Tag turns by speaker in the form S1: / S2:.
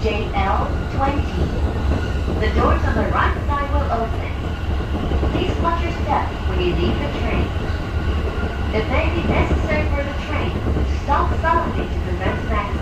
S1: JL20. The doors on the right side will open. Please watch your step when you leave the train. It may be necessary for the train to stop suddenly to prevent an accident.